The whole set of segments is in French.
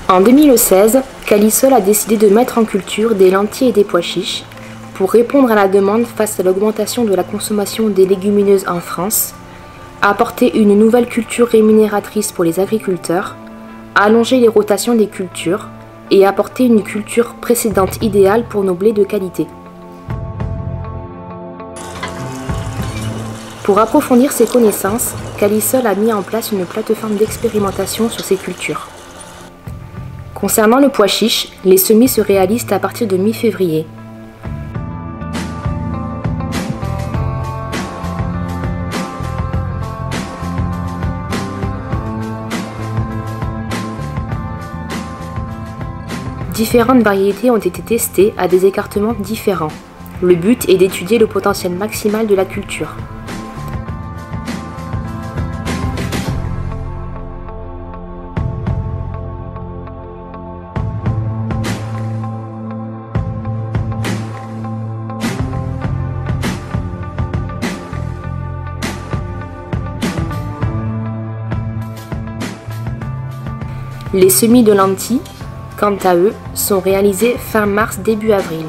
En 2016, Calisol a décidé de mettre en culture des lentilles et des pois chiches pour répondre à la demande face à l'augmentation de la consommation des légumineuses en France, apporter une nouvelle culture rémunératrice pour les agriculteurs, allonger les rotations des cultures et apporter une culture précédente idéale pour nos blés de qualité. Pour approfondir ses connaissances, Calisol a mis en place une plateforme d'expérimentation sur ces cultures. Concernant le pois chiche, les semis se réalisent à partir de mi-février. Différentes variétés ont été testées à des écartements différents. Le but est d'étudier le potentiel maximal de la culture. Les semis de lentilles, quant à eux, sont réalisés fin mars début avril.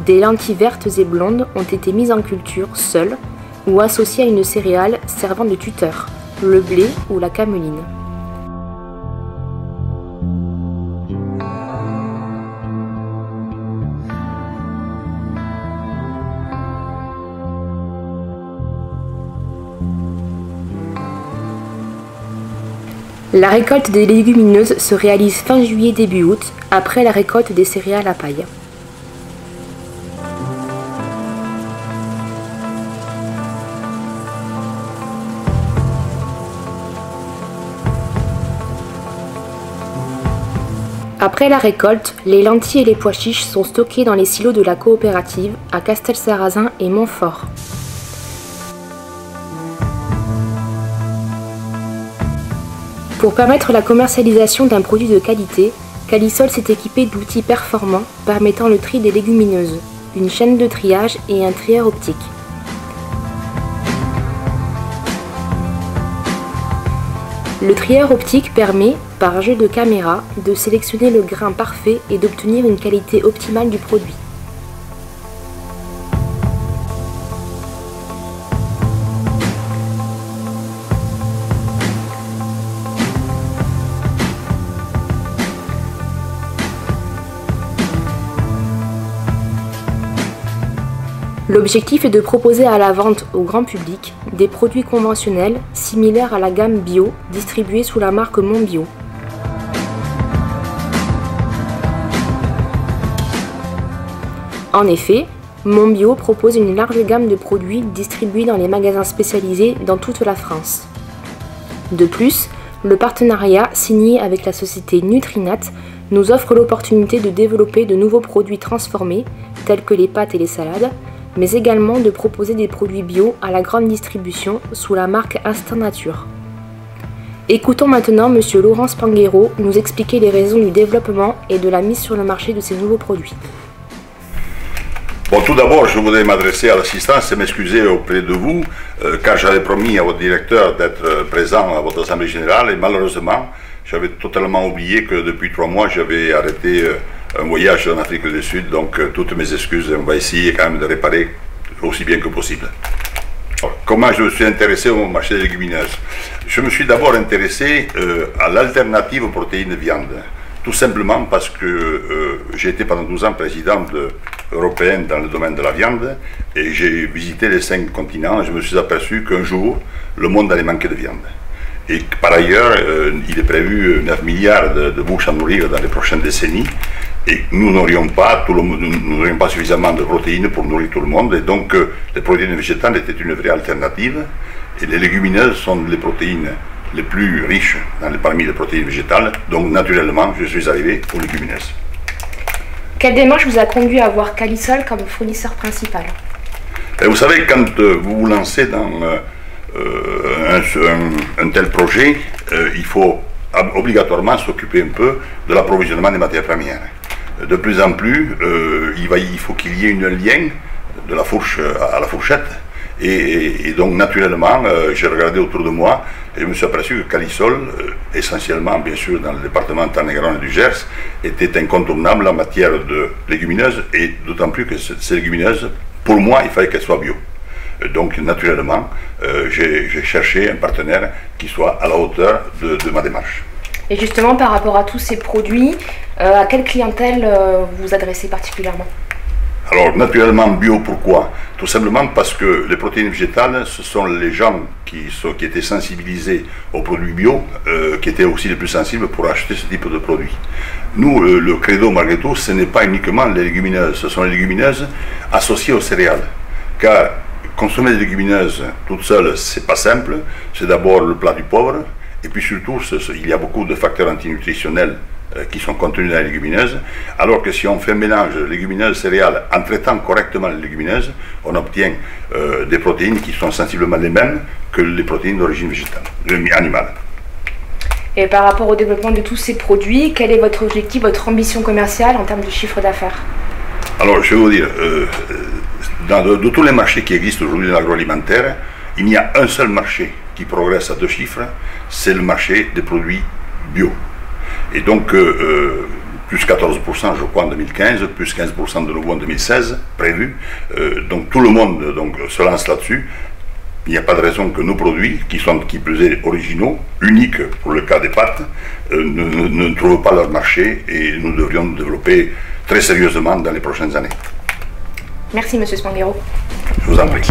Des lentilles vertes et blondes ont été mises en culture seules ou associées à une céréale servant de tuteur, le blé ou la cameline. La récolte des légumineuses se réalise fin juillet début août, après la récolte des céréales à paille. Après la récolte, les lentilles et les pois chiches sont stockés dans les silos de la coopérative à Castelsarrasin et Montfort. Pour permettre la commercialisation d'un produit de qualité, Calisol s'est équipé d'outils performants permettant le tri des légumineuses, une chaîne de triage et un trieur optique. Le trieur optique permet, par jeu de caméra, de sélectionner le grain parfait et d'obtenir une qualité optimale du produit. L'objectif est de proposer à la vente au grand public des produits conventionnels similaires à la gamme bio distribuée sous la marque Monbio. En effet, Monbio propose une large gamme de produits distribués dans les magasins spécialisés dans toute la France. De plus, le partenariat signé avec la société Nutrinat nous offre l'opportunité de développer de nouveaux produits transformés tels que les pâtes et les salades, mais également de proposer des produits bio à la grande distribution sous la marque Instinct Nature. Écoutons maintenant M. Laurent Spanghero nous expliquer les raisons du développement et de la mise sur le marché de ces nouveaux produits. Bon, tout d'abord, je voudrais m'adresser à l'assistance et m'excuser auprès de vous, car j'avais promis à votre directeur d'être présent à votre assemblée générale et malheureusement, j'avais totalement oublié que depuis 3 mois, j'avais arrêté un voyage en Afrique du Sud, donc toutes mes excuses, on va essayer quand même de réparer aussi bien que possible. Alors, comment je me suis intéressé au marché des légumineuses? Je me suis d'abord intéressé à l'alternative aux protéines de viande, tout simplement parce que j'ai été pendant 12 ans président européen dans le domaine de la viande et j'ai visité les 5 continents et je me suis aperçu qu'un jour, le monde allait manquer de viande. Et par ailleurs, il est prévu 9 milliards de bouches à nourrir dans les prochaines décennies. Et nous n'aurions pas suffisamment de protéines pour nourrir tout le monde. Et donc, les protéines végétales étaient une vraie alternative. Et les légumineuses sont les protéines les plus riches parmi les protéines végétales. Donc, naturellement, je suis arrivé aux légumineuses. Quelle démarche vous a conduit à voir Calisol comme fournisseur principal? Et vous savez, quand vous vous lancez dans un tel projet, il faut obligatoirement s'occuper un peu de l'approvisionnement des matières premières. De plus en plus, il faut qu'il y ait un lien de la fourche à la fourchette. Et donc naturellement, j'ai regardé autour de moi et je me suis aperçu que Calisol, essentiellement bien sûr dans le département de Tarn-et-Garonne et du Gers, était incontournable en matière de légumineuses, et d'autant plus que ces légumineuses, pour moi, il fallait qu'elles soient bio. Donc naturellement, j'ai cherché un partenaire qui soit à la hauteur de ma démarche. Et justement, par rapport à tous ces produits, à quelle clientèle vous vous adressez particulièrement? Alors naturellement bio, pourquoi? Tout simplement parce que les protéines végétales, ce sont les gens qui étaient sensibilisés aux produits bio, qui étaient aussi les plus sensibles pour acheter ce type de produits. Nous, le credo malgré tout, ce n'est pas uniquement les légumineuses, ce sont les légumineuses associées aux céréales. Car consommer des légumineuses toutes seules, c'est pas simple, c'est d'abord le plat du pauvre, et puis surtout, il y a beaucoup de facteurs antinutritionnels qui sont contenus dans les légumineuses, alors que si on fait un mélange légumineuses-céréales en traitant correctement les légumineuses, on obtient des protéines qui sont sensiblement les mêmes que les protéines d'origine végétale, animale. Et par rapport au développement de tous ces produits, quel est votre objectif, votre ambition commerciale en termes de chiffre d'affaires? Alors, je vais vous dire, de tous les marchés qui existent aujourd'hui dans l'agroalimentaire, il y a un seul marché qui progresse à 2 chiffres, c'est le marché des produits bio. Et donc, plus 14% je crois en 2015, plus 15% de nouveau en 2016, prévu. Donc tout le monde se lance là-dessus. Il n'y a pas de raison que nos produits, qui sont qui plus est originaux, uniques pour le cas des pâtes, ne trouvent pas leur marché, et nous devrions nous développer très sérieusement dans les prochaines années. Merci Monsieur Spanghero. Je vous en prie.